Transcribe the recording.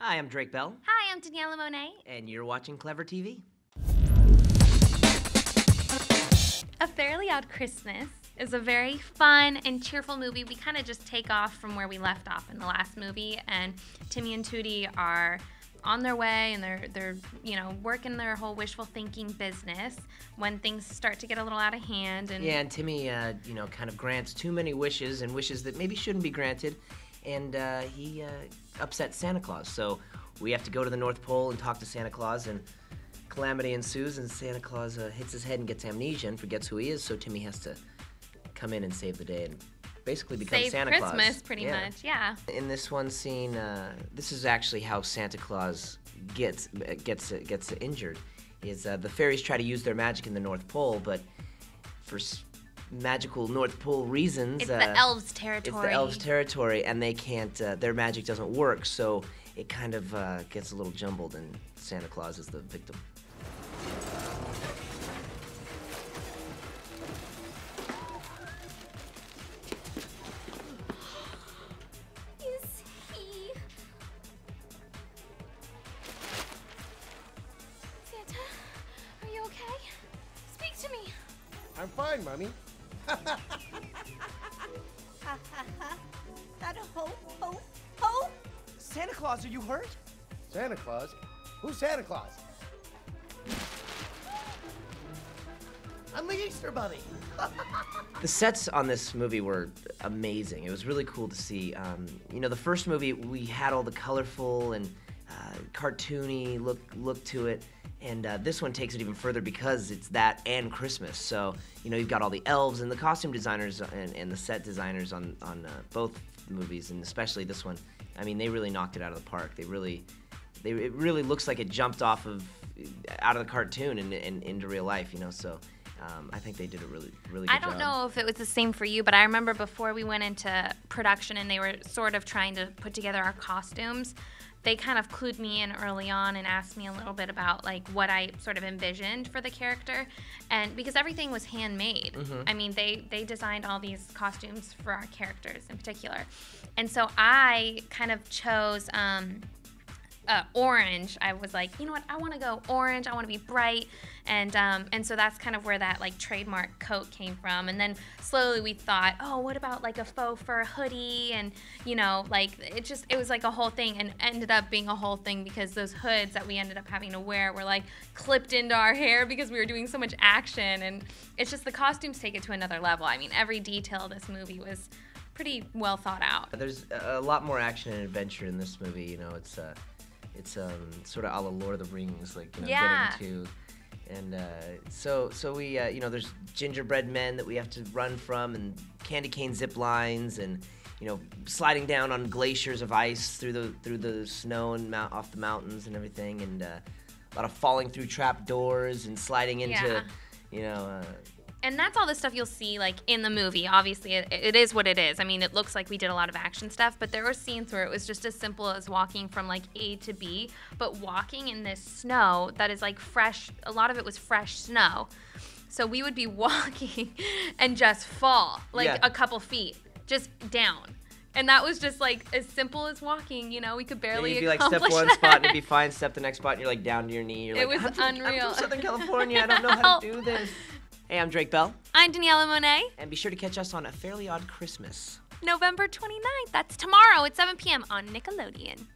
Hi, I'm Drake Bell, Hi, I'm Daniela Monet. and you're watching Clever TV. A Fairly Odd Christmas is a very fun and cheerful movie. We kind of just take off from where we left off in the last movie, and Timmy and Tootie are on their way, and they're working their whole wishful thinking business when things start to get a little out of hand. And Yeah, and Timmy, kind of grants too many wishes and wishes that maybe shouldn't be granted, and he upsets Santa Claus. So we have to go to the North Pole and talk to Santa Claus, and calamity ensues, and Santa Claus hits his head and gets amnesia and forgets who he is. So Timmy has to come in and save the day and basically become save Santa Claus. Christmas, pretty much, yeah. In this one scene, this is actually how Santa Claus gets injured. Is the fairies try to use their magic in the North Pole, but for magical North Pole reasons, It's the elves' territory. It's the elves' territory, and they can't. Their magic doesn't work, so it kind of gets a little jumbled, and Santa Claus is the victim. Is he? Santa, are you okay? Speak to me. I'm fine, Mommy. Not a ho, ho, ho. Santa Claus, are you hurt? Santa Claus? Who's Santa Claus? I'm the Easter Bunny. The sets on this movie were amazing. It was really cool to see. The first movie, we had all the colorful and cartoony look to it, and this one takes it even further because it's that and Christmas. So, you've got all the elves and the costume designers and the set designers on both movies, and especially this one. I mean, they really knocked it out of the park. It really looks like it jumped out of the cartoon and into real life, So I think they did a really good job. I don't know if it was the same for you, but I remember before we went into production and they were sort of trying to put together our costumes, they kind of clued me in early on and asked me a little bit about like what I sort of envisioned for the character, and because everything was handmade. Mm-hmm. I mean, they designed all these costumes for our characters in particular, and so I kind of chose orange. I was like, you know what? I want to go orange. I want to be bright, and so that's kind of where that like trademark coat came from. And then slowly we thought, oh, what about like a faux fur hoodie? And it was like a whole thing, and ended up being a whole thing because those hoods that we ended up having to wear were like clipped into our hair because we were doing so much action. And it's just the costumes take it to another level. I mean, every detail of this movie was pretty well thought out. There's a lot more action and adventure in this movie. It's sort of a la Lord of the Rings, Yeah. getting to, and so we there's gingerbread men that we have to run from, and candy cane zip lines, and sliding down on glaciers of ice through the snow and off the mountains and everything, and a lot of falling through trap doors and sliding into, And that's all the stuff you'll see, like, in the movie. Obviously, it is what it is. I mean, it looks like we did a lot of action stuff, but there were scenes where it was just as simple as walking from, like, A to B, but walking in this snow that is, like, fresh. A lot of it was fresh snow. So we would be walking and just fall, like, a couple feet, just down. And that was just, like, as simple as walking, we could barely you'd be like, accomplish step one that. spot and it'd be fine, step the next spot and you're, like, down to your knee. You're It like, was I'm unreal. from Southern California, I don't know how to do this. Hey, I'm Drake Bell, I'm Daniela Monet. and be sure to catch us on A Fairly Odd Christmas. November 29th. That's tomorrow at 7 p.m. on Nickelodeon.